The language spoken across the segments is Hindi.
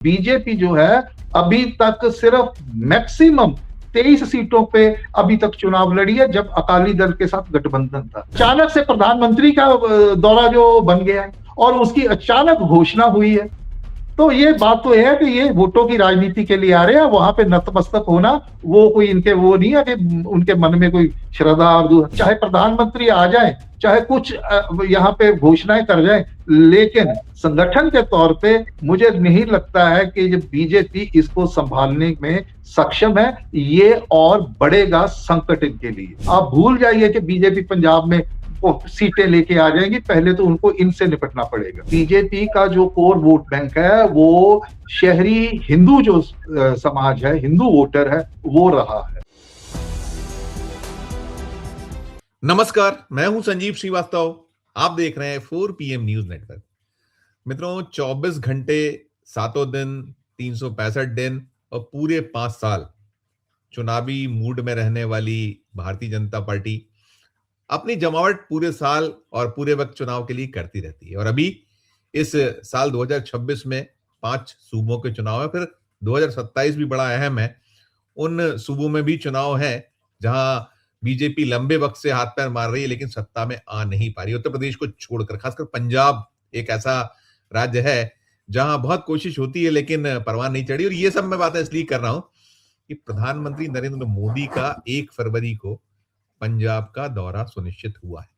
बीजेपी जो है अभी तक सिर्फ मैक्सिमम 23 सीटों पे अभी तक चुनाव लड़ी है, जब अकाली दल के साथ गठबंधन था। अचानक से प्रधानमंत्री का दौरा जो बन गया और उसकी अचानक घोषणा हुई है, तो ये बात तो है कि ये वोटों की राजनीति के लिए आ रहे हैं। वहां पे नतमस्तक होना वो कोई इनके वो नहीं है कि उनके मन में कोई श्रद्धा और चाहे प्रधानमंत्री आ जाए, चाहे कुछ यहाँ पे घोषणाएं कर जाए, लेकिन संगठन के तौर पे मुझे नहीं लगता है कि जब बीजेपी इसको संभालने में सक्षम है, ये और बढ़ेगा संकट इनके लिए। आप भूल जाइए कि बीजेपी पंजाब में वो सीटें लेके आ जाएंगी, पहले तो उनको इनसे निपटना पड़ेगा। बीजेपी का जो कोर वोट बैंक है वो शहरी हिंदू जो समाज है, हिंदू वोटर है, वो रहा है। नमस्कार, मैं हूं संजीव श्रीवास्तव। आप देख रहे हैं 4 PM न्यूज नेटवर्क। मित्रों, 24 घंटे, 7 दिन, 365 दिन और पूरे 5 साल चुनावी मूड में रहने वाली भारतीय जनता पार्टी अपनी जमावट पूरे साल और पूरे वक्त चुनाव के लिए करती रहती है। और अभी इस साल 2026 में 5 सूबों के चुनाव है, फिर 2027 भी बड़ा अहम है। उन सूबों में भी चुनाव है जहां बीजेपी लंबे वक्त से हाथ पैर मार रही है, लेकिन सत्ता में आ नहीं पा रही। उत्तर प्रदेश को छोड़कर खासकर पंजाब एक ऐसा राज्य है जहां बहुत कोशिश होती है लेकिन परवान नहीं चढ़ी। और ये सब मैं बातें इसलिए कर रहा हूं कि प्रधानमंत्री नरेंद्र मोदी का 1 फरवरी को पंजाब का दौरा सुनिश्चित हुआ है।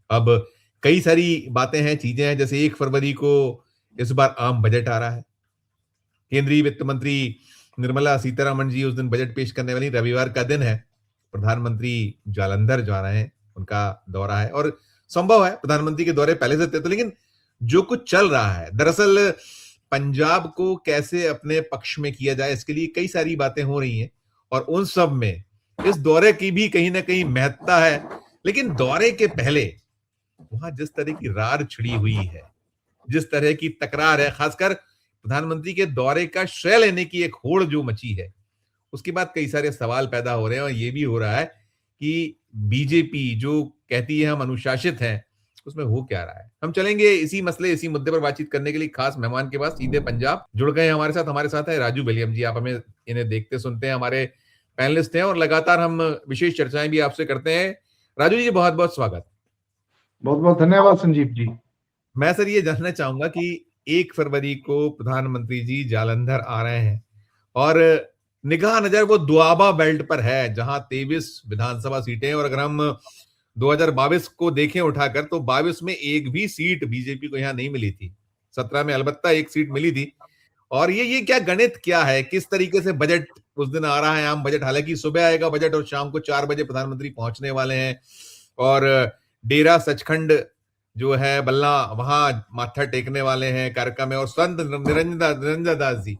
अब कई सारी बातें हैं, चीजें हैं, जैसे 1 फरवरी को इस बार आम बजट आ रहा है। केंद्रीय वित्त मंत्री निर्मला सीतारमण जी उस दिन बजट पेश करने वाली, रविवार का दिन है। प्रधानमंत्री जालंधर जा रहे हैं, उनका दौरा है और संभव है प्रधानमंत्री के दौरे पहले से तय थे, लेकिन जो कुछ चल रहा है, दरअसल पंजाब को कैसे अपने पक्ष में किया जाए, इसके लिए कई सारी बातें हो रही हैं और उन सब में इस दौरे की भी कहीं ना कहीं महत्ता है। लेकिन दौरे के पहले वहां जिस तरह की रार छिड़ी हुई है, जिस तरह की तकरार है, खासकर प्रधानमंत्री के दौरे का श्रेय लेने की एक होड़ जो मची है, उसके बाद कई सारे सवाल पैदा हो रहे हैं। और ये भी हो रहा है कि बीजेपी जो कहती है हम अनुशासित हैं, उसमें हो क्या रहा है। हम चलेंगे इसी मसले, इसी मुद्दे पर बातचीत करने के लिए खास मेहमान के पास, सीधे पंजाब जुड़ गए हैं हमारे साथ है राजू बेलियम जी। आप हमें इन्हें देखते सुनते हैं, हमारे पैनलिस्ट हैं और लगातार हम विशेष चर्चाएं भी आपसे करते हैं। राजू जी, बहुत बहुत स्वागत। बहुत बहुत धन्यवाद संजीव जी। मैं सर ये जानना चाहूंगा कि 1 फरवरी को प्रधानमंत्री जी जालंधर आ रहे हैं और निगाह नजर वो दुआबा बेल्ट पर है जहां 23 विधानसभा सीटें हैं। और अगर हम 2022 को देखें उठाकर, तो 22 में एक भी सीट बीजेपी को यहां नहीं मिली थी। 17 में अलबत्ता एक सीट मिली थी। और ये क्या गणित क्या है, किस तरीके से बजट उस दिन आ रहा है, आम बजट। हालांकि सुबह आएगा बजट और शाम को 4 बजे प्रधानमंत्री पहुंचने वाले हैं और डेरा सचखंड जो है बल्ला, वहां माथा टेकने वाले हैं कार्यक्रम में। और संत निरंजन दास जी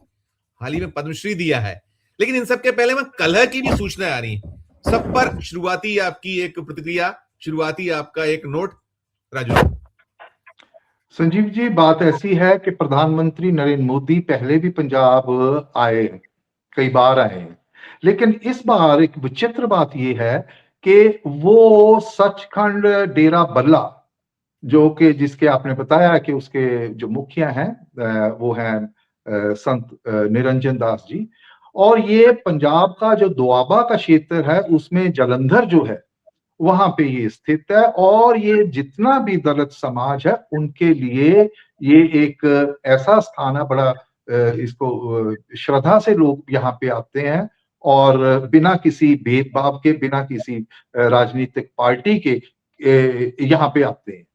हाल ही में पद्मश्री दिया है। लेकिन इन सबके पहले में कलह की भी सूचनाएं आ रही हैं सब पर। शुरुआती आपकी एक प्रतिक्रिया, शुरुआती आपका एक नोट राजू। संजीव जी, बात ऐसी है कि प्रधानमंत्री नरेंद्र मोदी पहले भी पंजाब आए, कई बार आए हैं, लेकिन इस बार एक विचित्र बात यह है कि वो सचखंड डेरा बल्ला, जो कि जिसके आपने बताया कि उसके जो मुखिया हैं वो हैं संत निरंजन दास जी, और ये पंजाब का जो दोआबा का क्षेत्र है उसमें जालंधर जो है वहां पे ये स्थित है। और ये जितना भी दलित समाज है उनके लिए ये एक ऐसा स्थान है, बड़ा इसको श्रद्धा से लोग यहाँ पे आते हैं और बिना किसी भेदभाव के, बिना किसी राजनीतिक पार्टी के यहाँ पे आते हैं।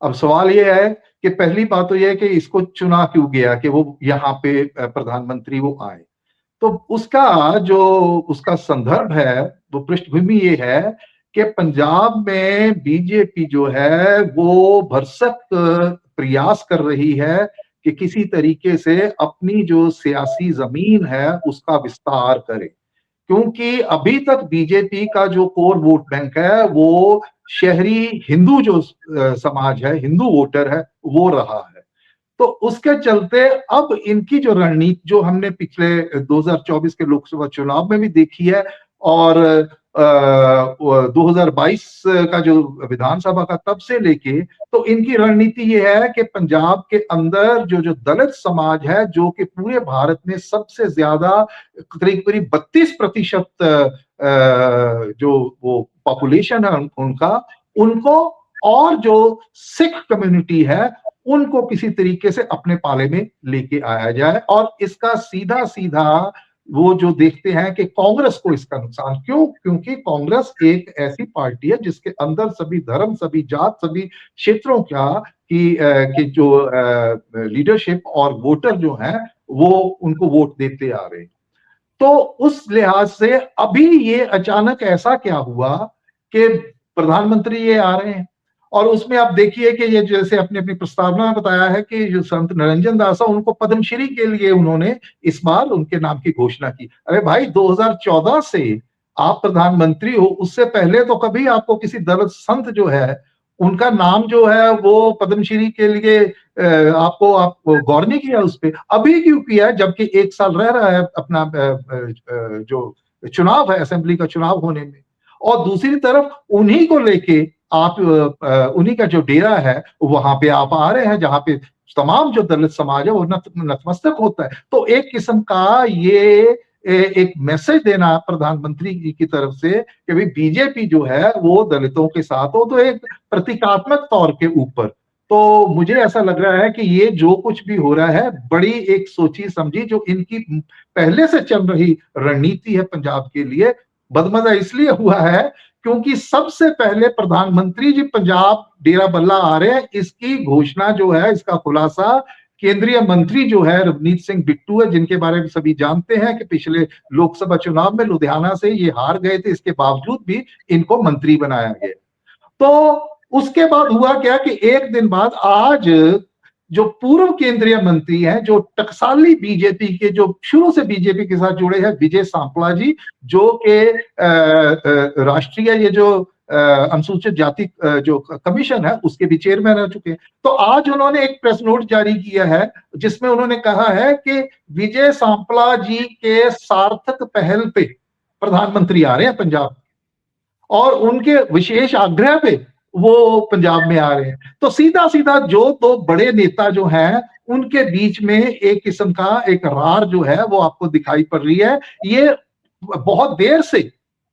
अब सवाल ये है कि पहली बात तो यह है कि इसको चुना क्यों गया कि वो यहाँ पे प्रधानमंत्री वो आए। तो उसका संदर्भ है, वो पृष्ठभूमि ये है कि पंजाब में बीजेपी जो है वो भरसक प्रयास कर रही है कि किसी तरीके से अपनी जो सियासी जमीन है उसका विस्तार करे, क्योंकि अभी तक बीजेपी का जो कोर वोट बैंक है वो शहरी हिंदू जो समाज है, हिंदू वोटर है, वो रहा है। तो उसके चलते अब इनकी जो रणनीति जो हमने पिछले 2024 के लोकसभा चुनाव में भी देखी है और 2022 का जो विधानसभा का तब से लेके, तो इनकी रणनीति ये है कि पंजाब के अंदर जो दलित समाज है, जो कि पूरे भारत में सबसे ज्यादा करीब करीब 32% जो वो पॉपुलेशन है उनका, उनको, और जो सिख कम्युनिटी है उनको किसी तरीके से अपने पाले में लेके आया जाए। और इसका सीधा सीधा वो जो देखते हैं कि कांग्रेस को इसका नुकसान क्यों, क्योंकि कांग्रेस एक ऐसी पार्टी है जिसके अंदर सभी धर्म, सभी जात, सभी क्षेत्रों की जो लीडरशिप और वोटर जो हैं वो उनको वोट देते आ रहे हैं। तो उस लिहाज से अभी ये अचानक ऐसा क्या हुआ कि प्रधानमंत्री ये आ रहे हैं, और उसमें आप देखिए कि ये जैसे अपनी अपनी प्रस्तावना में बताया है कि जो संत निरंजन दास उनको पद्मश्री के लिए उन्होंने इस बार उनके नाम की घोषणा की। अरे भाई, 2014 से आप प्रधानमंत्री हो, उससे पहले तो कभी आपको किसी दलित संत जो है उनका नाम जो है वो पद्मश्री के लिए आप गौर नहीं किया उस पर। अभी क्यों किया, जबकि 1 साल रह रहा है अपना जो चुनाव है, असेंबली का चुनाव होने में। और दूसरी तरफ उन्हीं को लेके आप उन्हीं का जो डेरा है वहां पे आप आ रहे हैं, जहां पे तमाम जो दलित समाज है वो नतमस्तक होता है। तो एक किस्म का ये एक मैसेज देना प्रधानमंत्री जी की तरफ से कि भाई बीजेपी जो है वो दलितों के साथ हो, तो एक प्रतीकात्मक तौर के ऊपर। तो मुझे ऐसा लग रहा है कि ये जो कुछ भी हो रहा है बड़ी एक सोची समझी, जो इनकी पहले से चल रही रणनीति है पंजाब के लिए। बदमजा इसलिए हुआ है क्योंकि सबसे पहले प्रधानमंत्री जी पंजाब डेरा बल्ला आ रहे हैं, इसकी घोषणा जो है, इसका खुलासा केंद्रीय मंत्री जो है रवनीत सिंह बिट्टू है, जिनके बारे में सभी जानते हैं कि पिछले लोकसभा चुनाव में लुधियाना से ये हार गए थे, इसके बावजूद भी इनको मंत्री बनाया गया। तो उसके बाद हुआ क्या कि एक दिन बाद आज जो पूर्व केंद्रीय मंत्री हैं, जो टकसाली बीजेपी के, जो शुरू से बीजेपी के साथ जुड़े हैं, विजय सांपला जी, जो के राष्ट्रीय ये जो अनुसूचित जाति जो कमीशन है उसके भी चेयरमैन रह चुके हैं। तो आज उन्होंने एक प्रेस नोट जारी किया है जिसमें उन्होंने कहा है कि विजय सांपला जी के सार्थक पहल पे प्रधानमंत्री आ रहे हैं पंजाब, और उनके विशेष आग्रह पे वो पंजाब में आ रहे हैं। तो सीधा सीधा जो दो बड़े नेता जो हैं उनके बीच में एक किस्म का एक रार जो है वो आपको दिखाई पड़ रही है। ये बहुत देर से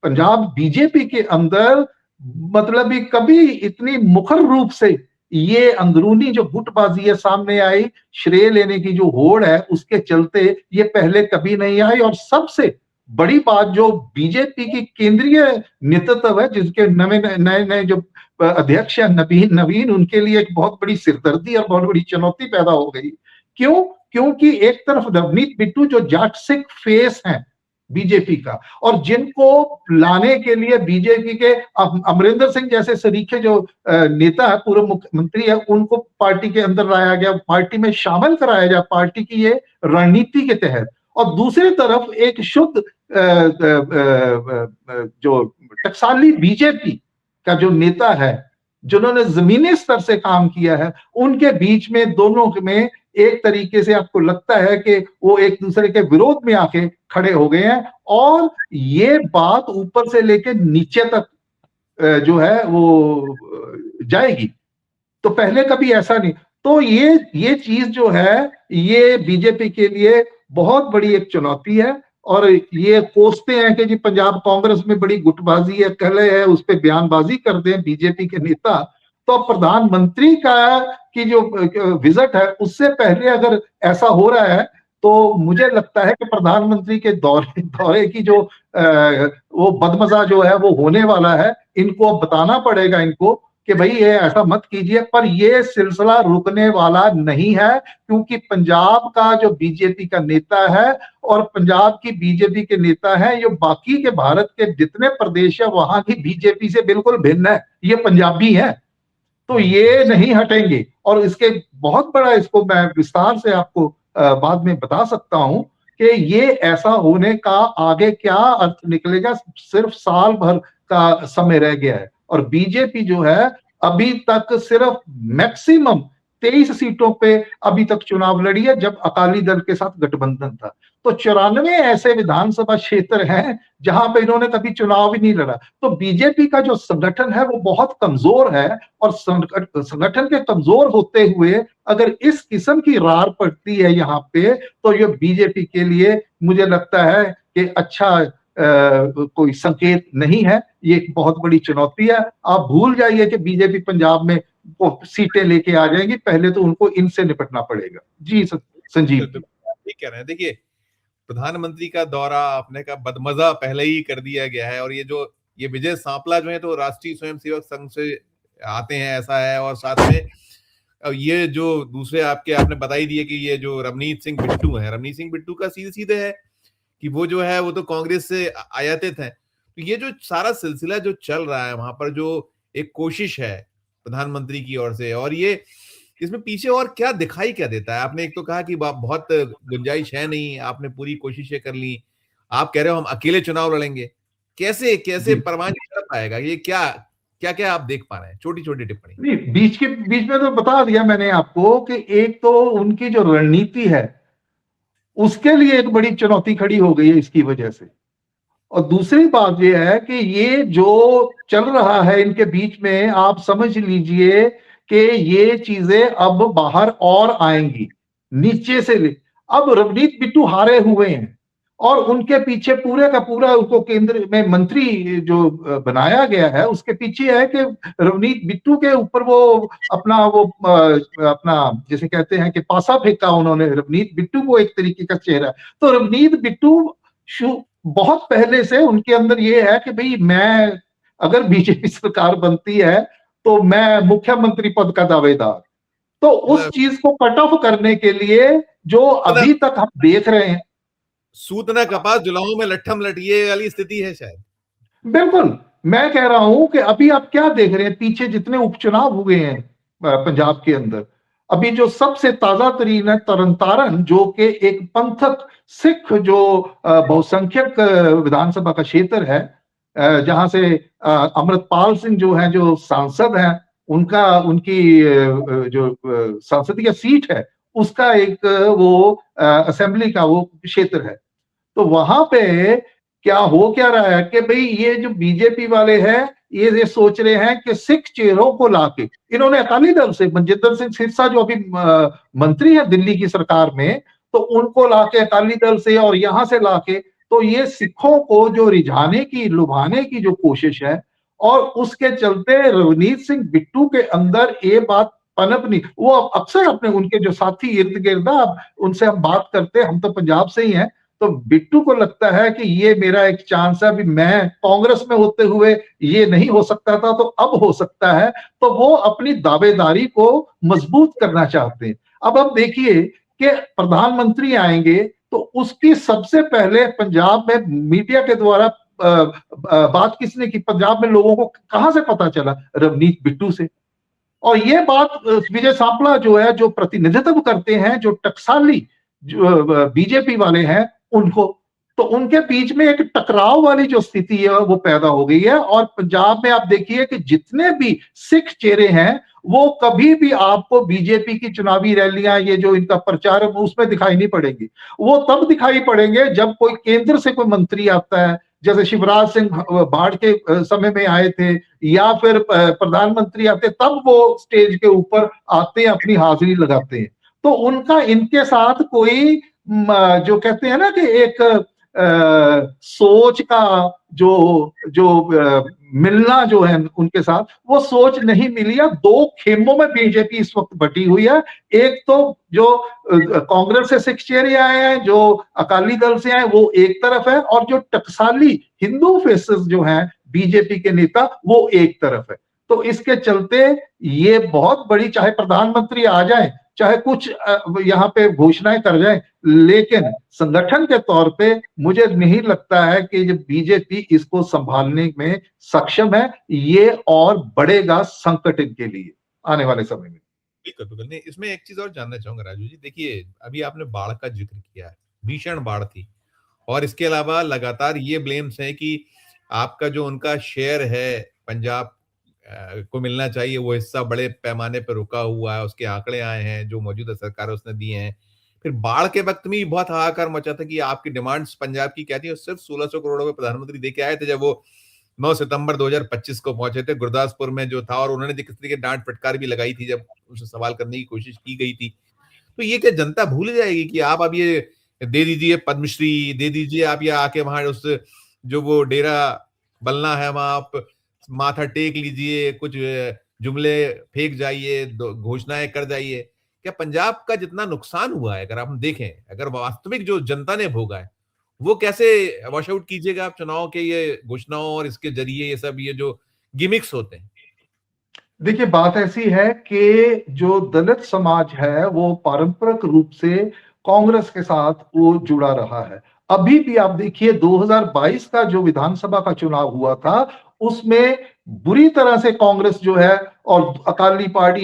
पंजाब बीजेपी के अंदर, मतलब भी कभी इतनी मुखर रूप से ये अंदरूनी जो गुटबाजी है सामने आई, श्रेय लेने की जो होड़ है उसके चलते ये पहले कभी नहीं आई। और सबसे बड़ी बात, जो बीजेपी की केंद्रीय नेतृत्व है, जिसके नए नए जो अध्यक्ष है नवीन, उनके लिए एक बहुत बड़ी सिरदर्दी और बहुत बड़ी चुनौती पैदा हो गई। क्यों? क्योंकि एक तरफ रवनीत बिट्टू जो जाट सिख फेस हैं बीजेपी का, और जिनको लाने के लिए बीजेपी के अमरिंदर सिंह जैसे सरीखे जो नेता है, पूर्व मुख्यमंत्री है, उनको पार्टी के अंदर लाया गया, पार्टी में शामिल कराया गया पार्टी की ये रणनीति के तहत। और दूसरी तरफ एक शुद्ध जो टकसाली बीजेपी का जो नेता है, जिन्होंने जमीनी स्तर से काम किया है, उनके बीच में दोनों में एक तरीके से आपको लगता है कि वो एक दूसरे के विरोध में आके खड़े हो गए हैं। और ये बात ऊपर से लेके नीचे तक जो है वो जाएगी। तो पहले कभी ऐसा नहीं। तो ये चीज जो है ये बीजेपी के लिए बहुत बड़ी एक चुनौती है। और ये कोसते हैं कि जी पंजाब कांग्रेस में बड़ी गुटबाजी है, कहले है, उस पर बयानबाजी कर दें बीजेपी के नेता। तो प्रधानमंत्री की जो विजिट है उससे पहले अगर ऐसा हो रहा है तो मुझे लगता है कि प्रधानमंत्री के दौरे की जो वो बदमजा जो है वो होने वाला है। इनको अब बताना पड़ेगा इनको कि भाई ये ऐसा मत कीजिए। पर ये सिलसिला रुकने वाला नहीं है, क्योंकि पंजाब का जो बीजेपी का नेता है और पंजाब की बीजेपी के नेता है, जो बाकी के भारत के जितने प्रदेश है वहां की बीजेपी से बिल्कुल भिन्न है। ये पंजाबी है, तो ये नहीं हटेंगे। और इसके बहुत बड़ा, इसको मैं विस्तार से आपको बाद में बता सकता हूं कि ये ऐसा होने का आगे क्या अर्थ निकलेगा। सिर्फ साल भर का समय रह गया है और बीजेपी जो है अभी तक सिर्फ मैक्सिमम 23 सीटों पे अभी तक चुनाव लड़ी है, जब अकाली दल के साथ गठबंधन था। तो 94 ऐसे विधानसभा क्षेत्र हैं जहां पे इन्होंने कभी चुनाव ही नहीं लड़ा। तो बीजेपी का जो संगठन है वो बहुत कमजोर है, और संगठन के कमजोर होते हुए अगर इस किस्म की रार पड़ती है यहाँ पे, तो ये बीजेपी के लिए मुझे लगता है कि अच्छा कोई संकेत नहीं है। ये एक बहुत बड़ी चुनौती है। आप भूल जाइए कि बीजेपी पंजाब में वो सीटें लेके आ जाएंगी, पहले तो उनको इनसे निपटना पड़ेगा। जी संजीव जी। ठीक कह रहे हैं। देखिए, प्रधानमंत्री का दौरा आपने का बदमजा पहले ही कर दिया गया है, और ये विजय सांपला जो है तो राष्ट्रीय स्वयंसेवक संघ से आते हैं, ऐसा है। और साथ में ये जो दूसरे आपने बता ही दिए कि ये जो रवनीत सिंह बिट्टू है, रवनीत सिंह बिट्टू का सीधे सीधे है कि वो जो है वो तो कांग्रेस से आयातित है। तो ये जो सारा सिलसिला जो चल रहा है वहां पर, जो एक कोशिश है प्रधानमंत्री की ओर से, और ये इसमें पीछे और क्या दिखाई क्या देता है? आपने एक तो कहा कि बहुत गुंजाइश है नहीं, आपने पूरी कोशिशें कर ली, आप कह रहे हो हम अकेले चुनाव लड़ेंगे। कैसे कैसे परवान चढ़ पाएगा? ये क्या क्या क्या आप देख पा रहे हैं? छोटी छोटी टिप्पणी। नहीं, बीच में तो बता दिया मैंने आपको कि एक तो उनकी जो रणनीति है उसके लिए एक बड़ी चुनौती खड़ी हो गई है इसकी वजह से। और दूसरी बात यह है कि ये जो चल रहा है इनके बीच में, आप समझ लीजिए कि ये चीजें अब बाहर और आएंगी नीचे से अब रवनीत बिट्टू हारे हुए हैं, और उनके पीछे पूरे का पूरा उनको केंद्र में मंत्री जो बनाया गया है उसके पीछे है कि रवनीत बिट्टू के ऊपर अपना जैसे कहते हैं कि पासा फेंका उन्होंने रवनीत बिट्टू को एक तरीके का चेहरा। तो रवनीत बिट्टू बहुत पहले से उनके अंदर ये है कि भाई मैं अगर बीजेपी सरकार बनती है तो मैं मुख्यमंत्री पद का दावेदार। तो उस चीज को कट ऑफ करने के लिए जो अभी तक हम देख रहे हैं, सूतना कपास जुलाओं में लट्ठम लटिए वाली स्थिति है शायद। बिल्कुल। मैं कह रहा हूं कि अभी आप क्या देख रहे हैं, पीछे जितने उपचुनाव हुए हैं पंजाब के अंदर, अभी जो सबसे ताजा तरीन है तरनतारन, जो कि एक पंथक सिख जो बहुसंख्यक विधानसभा का क्षेत्र है, जहां से अमृतपाल सिंह जो है जो सांसद हैं, उनकी जो संसदीय सीट है उसका एक वो असेंबली का वो क्षेत्र है। तो वहां पे क्या रहा है कि भाई ये जो बीजेपी वाले हैं ये सोच रहे हैं कि सिख चेहरों को लाके, इन्होंने अकाली दल से मनजिंदर सिंह सिरसा जो अभी मंत्री है दिल्ली की सरकार में, तो उनको लाके अकाली दल से और यहां से लाके, तो ये सिखों को जो रिझाने की लुभाने की जो कोशिश है, और उसके चलते रवनीत सिंह बिट्टू के अंदर ये बात पनपनी, वो अक्सर अपने उनके जो साथी इर्द गिर्द उनसे हम बात करते हैं, हम तो पंजाब से ही हैं, तो बिट्टू को लगता है कि ये मेरा एक चांस है, अभी मैं कांग्रेस में होते हुए ये नहीं हो सकता था तो अब हो सकता है। तो वो अपनी दावेदारी को मजबूत करना चाहते हैं। अब देखिए कि प्रधानमंत्री आएंगे तो उसकी सबसे पहले पंजाब में मीडिया के द्वारा बात किसने की, पंजाब में लोगों को कहां से पता चला? रवनीत बिट्टू से। और ये बात विजय सांपला जो है, जो प्रतिनिधित्व करते हैं, जो टकसाली जो बीजेपी वाले हैं उनको, तो उनके बीच में एक टकराव वाली जो स्थिति है वो पैदा हो गई है। और पंजाब में आप देखिए कि जितने भी सिख चेहरे हैं वो कभी भी आपको बीजेपी की चुनावी रैलियां, ये जो इनका प्रचार है उसमें दिखाई नहीं पड़ेंगी। वो तब दिखाई पड़ेंगे जब कोई केंद्र से कोई मंत्री आता है, जैसे शिवराज सिंह बाढ़ के समय में आए थे, या फिर प्रधानमंत्री आते, तब वो स्टेज के ऊपर आते हैं, अपनी हाजिरी लगाते हैं। तो उनका इनके साथ कोई जो कहते हैं ना कि एक सोच का जो जो मिलना जो है उनके साथ, वो सोच नहीं मिली है। दो खेमों में बीजेपी इस वक्त बटी हुई है। एक तो जो कांग्रेस से सिख चेहरे आए हैं, जो अकाली दल से आए, वो एक तरफ है, और जो टकसाली हिंदू फेसेस जो हैं बीजेपी के नेता, वो एक तरफ है। तो इसके चलते ये बहुत बड़ी, चाहे प्रधानमंत्री आ जाए, चाहे कुछ यहाँ पे घोषणाएं कर जाए, लेकिन संगठन के तौर पे मुझे नहीं लगता है कि जब बीजेपी इसको संभालने में सक्षम है, ये और बढ़ेगा संकट इनके लिए आने वाले समय में। बिल्कुल नहीं, इसमें एक चीज और जानना चाहूंगा राजू जी। देखिए, अभी आपने बाढ़ का जिक्र किया है, भीषण बाढ़ थी, और इसके अलावा लगातार ये ब्लेम्स है कि आपका जो उनका शेयर है पंजाब को मिलना चाहिए वो हिस्सा बड़े पैमाने पर रुका हुआ है, उसके आंकड़े आए हैं जो मौजूदा सरकार उसने दिए हैं। फिर बाढ़ के वक्त में बहुत हाहाकार मचा था कि आपकी डिमांड्स पंजाब की क्या थी, और सिर्फ 1600 करोड़ रुपए प्रधानमंत्री दे के आए थे जब वो 9 सितंबर 2025 को पहुंचे थे गुरदासपुर में जो था, और उन्होंने किस तरीके डांट फटकार भी लगाई थी जब उनसे सवाल करने की कोशिश की गई थी। तो ये क्या जनता भूल जाएगी कि आप अब ये दे दीजिए पद्मश्री, दे दीजिए आप, ये आके वहां उस जो वो डेरा बलना है वहां आप माथा टेक लीजिए, कुछ जुमले फेंक जाइए, घोषणाएं कर जाइए। क्या पंजाब का जितना नुकसान हुआ है अगर हम देखें, अगर वास्तविक जो जनता ने भोगा है वो कैसे वॉश आउट कीजिएगा आप चुनाव के ये घोषणाओं और इसके जरिए ये सब ये जो गिमिक्स होते हैं? देखिए, बात ऐसी है कि जो दलित समाज है वो पारंपरिक रूप से कांग्रेस के साथ वो जुड़ा रहा है। अभी भी आप देखिए 2022 का जो विधानसभा का चुनाव हुआ था उसमें बुरी तरह से कांग्रेस जो है और अकाली पार्टी,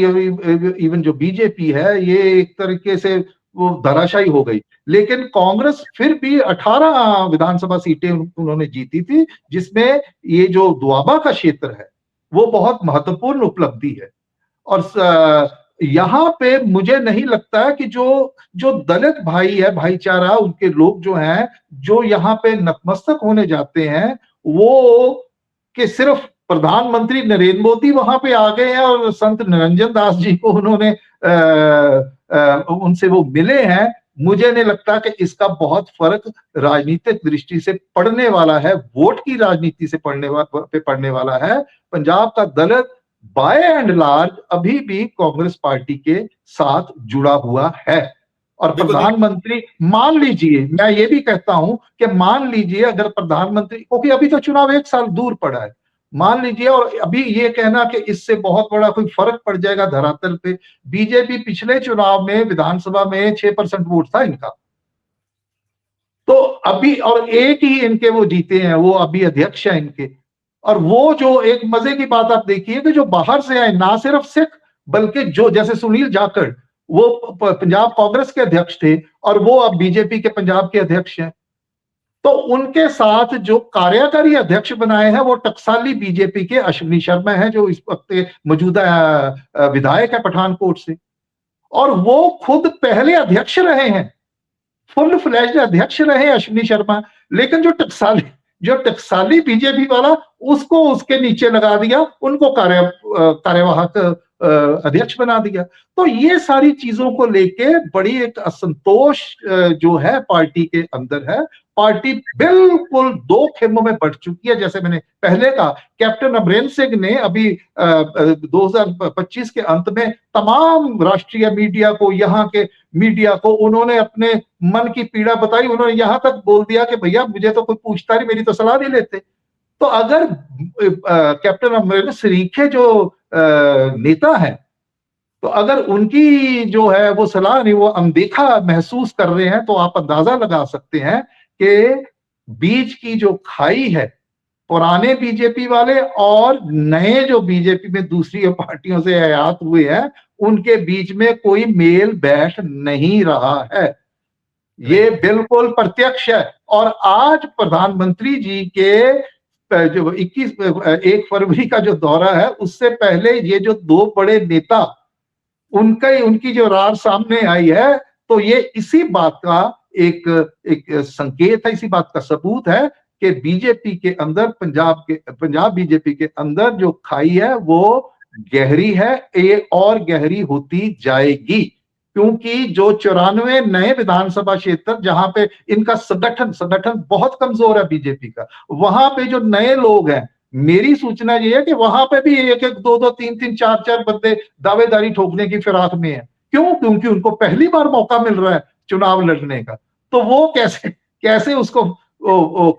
इवन जो बीजेपी है, ये एक तरीके से वो धराशायी हो गई। लेकिन कांग्रेस फिर भी 18 विधानसभा सीटें उन्होंने जीती थी, जिसमें ये जो दोआबा का क्षेत्र है वो बहुत महत्वपूर्ण उपलब्धि है। और यहाँ पे मुझे नहीं लगता है कि जो जो दलित भाई है, भाईचारा, उनके लोग जो हैं, जो यहाँ पे नतमस्तक होने जाते हैं, वो कि सिर्फ प्रधानमंत्री नरेंद्र मोदी वहां पे आ गए हैं और संत निरंजन दास जी को उन्होंने उनसे वो मिले हैं। मुझे नहीं लगता कि इसका बहुत फर्क राजनीतिक दृष्टि से पड़ने वाला है, वोट की राजनीति से पड़ने वाला है। पंजाब का दलित बाय एंड लार्ज अभी भी कांग्रेस पार्टी के साथ जुड़ा हुआ है। और प्रधानमंत्री, मान लीजिए, मैं ये भी कहता हूं कि मान लीजिए अगर प्रधानमंत्री, क्योंकि अभी तो चुनाव 1 साल दूर पड़ा है, मान लीजिए, और अभी ये कहना कि इससे बहुत बड़ा कोई फर्क पड़ जाएगा धरातल पे, बीजेपी पिछले चुनाव में विधानसभा में 6% वोट था इनका, तो अभी, और एक ही इनके वो जीते हैं, वो अभी अध्यक्ष है इनके। और वो जो एक मजे की बात आप देखिए कि जो बाहर से आए, ना सिर्फ सिख, बल्कि जो जैसे सुनील जाखड़, वो पंजाब कांग्रेस के अध्यक्ष थे और वो अब बीजेपी के पंजाब के अध्यक्ष हैं। तो उनके साथ जो कार्यकारी अध्यक्ष बनाए हैं वो टकसाली बीजेपी के अश्विनी शर्मा हैं, जो इस वक्त मौजूदा विधायक है पठानकोट से, और वो खुद पहले अध्यक्ष रहे हैं, फुल फ्लैश्ड अध्यक्ष रहे अश्विनी शर्मा। लेकिन जो टकसाली बीजेपी वाला, उसको उसके नीचे लगा दिया, उनको कार्यवाहक अध्यक्ष बना दिया। तो ये सारी चीजों को लेके बड़ी एक असंतोष जो है पार्टी के अंदर है। पार्टी बिल्कुल दो खेमों में बंट चुकी है। जैसे मैंने पहले कहा, कैप्टन अमरेंद्र सिंह ने अभी 2025 के अंत में तमाम राष्ट्रीय मीडिया को, यहाँ के मीडिया को, उन्होंने अपने मन की पीड़ा बताई। उन्होंने यहां तक बोल दिया कि भैया मुझे तो कोई पूछता नहीं, मेरी तो सलाह नहीं लेते। तो अगर कैप्टन अमरेंद्र सरीखे जो नेता है, तो अगर उनकी जो है वो सलाह नहीं, वो अनदेखा महसूस कर रहे हैं, तो आप अंदाजा लगा सकते हैं कि बीच की जो खाई है पुराने बीजेपी वाले और नए जो बीजेपी में दूसरी पार्टियों से हयात हुए हैं, उनके बीच में कोई मेल बैठ नहीं रहा है। ये बिल्कुल प्रत्यक्ष है। और आज प्रधानमंत्री जी के जो 1 फरवरी का जो दौरा है, उससे पहले ये जो दो बड़े नेता, उनकी जो रार सामने आई है, तो ये इसी बात का एक संकेत है, इसी बात का सबूत है कि बीजेपी के अंदर, पंजाब बीजेपी के अंदर जो खाई है वो गहरी है, ये और गहरी होती जाएगी। क्योंकि जो 94 नए विधानसभा क्षेत्र जहां पे इनका संगठन बहुत कमजोर है बीजेपी का, वहां पे जो नए लोग हैं, मेरी सूचना ये है कि वहां पे भी 1-1, 2-2, 3-3, 4-4 बंदे दावेदारी ठोकने की फिराक में है। क्यों? क्योंकि उनको पहली बार मौका मिल रहा है चुनाव लड़ने का। तो वो कैसे उसको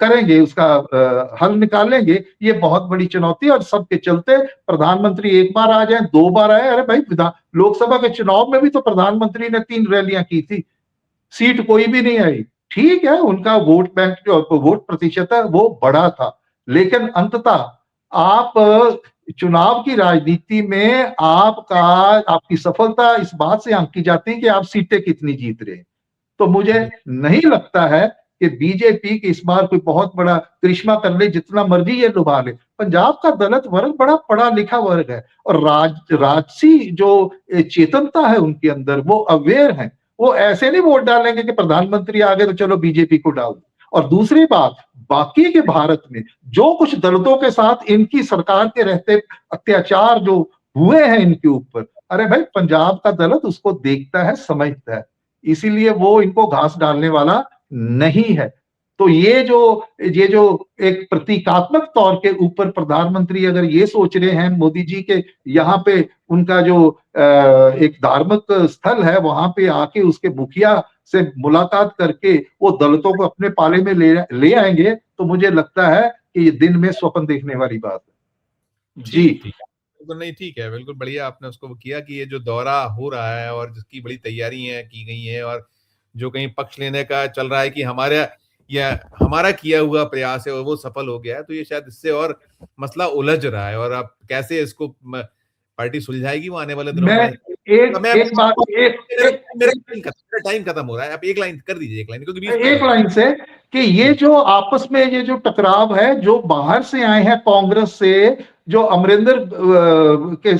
करेंगे, उसका हल निकालेंगे, ये बहुत बड़ी चुनौती है। और सबके चलते प्रधानमंत्री एक बार आ जाए, 2 बार आए, अरे भाई लोकसभा के चुनाव में भी तो प्रधानमंत्री ने 3 रैलियां की थी, सीट कोई भी नहीं आई। ठीक है, उनका वोट बैंक जो वोट प्रतिशत है वो बड़ा था, लेकिन अंततः आप चुनाव की राजनीति में आपकी सफलता इस बात से आंकी जाती है कि आप सीटें कितनी जीत रहे हैं। तो मुझे नहीं लगता है कि बीजेपी की इस बार कोई बहुत बड़ा करिश्मा कर ले, जितना मर्जी ये लुभा ले। पंजाब का दलित वर्ग बड़ा पढ़ा लिखा वर्ग है और राजसी जो चेतनता है उनके अंदर, वो अवेयर है। वो ऐसे नहीं वोट डालेंगे कि प्रधानमंत्री आ गए तो चलो बीजेपी को डाल दो। और दूसरी बात, बाकी के भारत में जो कुछ दलितों के साथ इनकी सरकार के रहते अत्याचार जो हुए हैं इनके ऊपर, अरे भाई पंजाब का दलित उसको देखता है, समझता है, इसीलिए वो इनको घास डालने वाला नहीं है। तो ये जो एक प्रतीकात्मक तौर के ऊपर प्रधानमंत्री अगर ये सोच रहे हैं मोदी जी के यहाँ पे उनका जो एक धार्मिक स्थल है वहां पे आके उसके मुखिया से मुलाकात करके वो दलितों को अपने पाले में ले आएंगे, तो मुझे लगता है कि ये दिन में स्वप्न देखने वाली बात है। जी ठीक बिल्कुल, नहीं ठीक है, बिल्कुल बढ़िया आपने उसको किया कि ये जो दौरा हो रहा है और जिसकी बड़ी तैयारियां की गई हैं और जो कहीं पक्ष लेने का चल रहा है कि हमारा किया हुआ प्रयास है और वो सफल हो गया है, तो ये शायद इससे और मसला उलझ रहा है और आप कैसे इसको पार्टी सुलझाएगी वो आने वाले दिनों मैं में। एक बात मेरा टाइम खत्म हो रहा है, आप एक लाइन कर दीजिए, एक लाइन, क्योंकि एक लाइन से कि ये जो आपस में ये जो टकराव है, जो बाहर से आए हैं कांग्रेस से, जो अमरिंदर के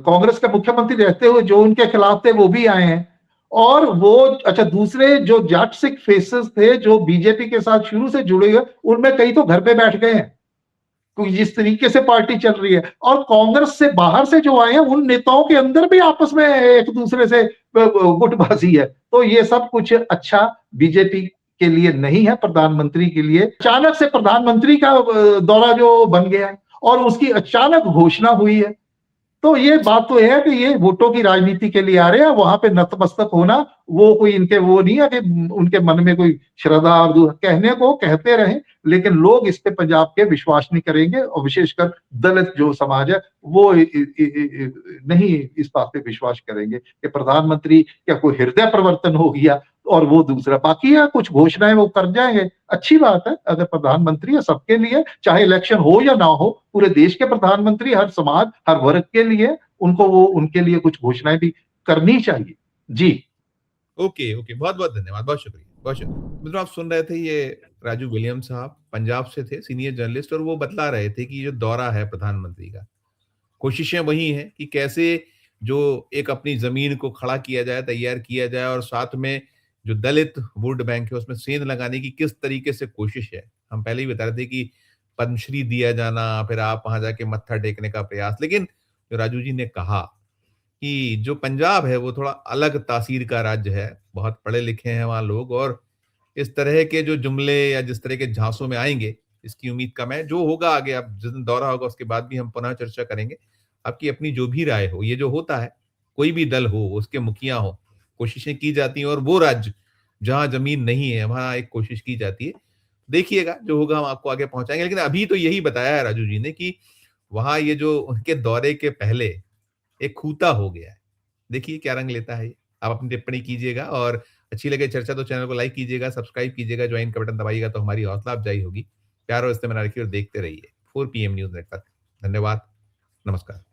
कांग्रेस के मुख्यमंत्री रहते हुए जो उनके खिलाफ थे वो भी आए हैं, और वो अच्छा दूसरे जो जाट सिख फेसेस थे जो बीजेपी के साथ शुरू से जुड़े हुए, उनमें कई तो घर पे बैठ गए हैं क्योंकि जिस तरीके से पार्टी चल रही है। और कांग्रेस से बाहर से जो आए हैं उन नेताओं के अंदर भी आपस में एक दूसरे से गुटबाजी है। तो ये सब कुछ अच्छा बीजेपी के लिए नहीं है, प्रधानमंत्री के लिए। अचानक से प्रधानमंत्री का दौरा जो बन गया और उसकी अचानक घोषणा हुई है, तो ये बात तो है कि ये वोटों की राजनीति के लिए आ रहे हैं। वहां पे नतमस्तक होना वो कोई इनके वो नहीं है कि उनके मन में कोई श्रद्धा और कहने को कहते रहे, लेकिन लोग इस पे पंजाब के विश्वास नहीं करेंगे और विशेषकर दलित जो समाज है वो नहीं इस बात पे विश्वास करेंगे कि प्रधानमंत्री क्या कोई हृदय परिवर्तन हो गया और वो दूसरा। बाकी है कुछ घोषणाएं वो कर जाएंगे, अच्छी बात है। अगर प्रधानमंत्री है सबके लिए, चाहे इलेक्शन हो या ना हो, पूरे देश के प्रधानमंत्री हर समाज हर वर्ग के लिए, उनको वो उनके लिए कुछ घोषणाएं भी करनी चाहिए। जी ओके ओके, बहुत बहुत धन्यवाद, बहुत शुक्रिया, बहुत शुक्रिया। मित्रों, आप सुन रहे थे ये राजू विलियम्स साहब पंजाब से थे, सीनियर जर्नलिस्ट, और वो बतला रहे थे कि जो दौरा है प्रधानमंत्री का, कोशिशें वही हैं कि कैसे जो एक अपनी जमीन को खड़ा किया जाए, तैयार किया जाए, और साथ में जो दलित वोट बैंक है उसमें सेंध लगाने की किस तरीके से कोशिश है। हम पहले ही बता रहे थे कि पद्मश्री दिया जाना, फिर आप वहां जाके मत्था टेकने का प्रयास, लेकिन जो राजू जी ने कहा कि जो पंजाब है वो थोड़ा अलग तासीर का राज्य है, बहुत पढ़े लिखे हैं वहां लोग, और इस तरह के जो जुमले या जिस तरह के झांसों में आएंगे इसकी उम्मीद कम है। जो होगा आगे, अब जिस दिन दौरा होगा उसके बाद भी हम पुनः चर्चा करेंगे। आपकी अपनी जो भी राय हो, ये जो होता है कोई भी दल हो उसके मुखिया हो, कोशिशें की जाती हैं और वो राज्य जहां जमीन नहीं है वहां एक कोशिश की जाती है। देखिएगा जो होगा हम आपको आगे पहुंचाएंगे, लेकिन अभी तो यही बताया है राजू जी ने कि वहां ये जो उनके दौरे के पहले एक खूंटा हो गया है। देखिए क्या रंग लेता है ये। आप अपनी टिप्पणी कीजिएगा, और अच्छी लगे चर्चा तो चैनल को लाइक कीजिएगा, सब्सक्राइब कीजिएगा, ज्वाइन का बटन दबाइएगा तो हमारी हौसला अफजाई होगी। प्यार और इस्तेमाल रखिए और देखते रहिए 4 PM न्यूज नेटवर्क। धन्यवाद, नमस्कार।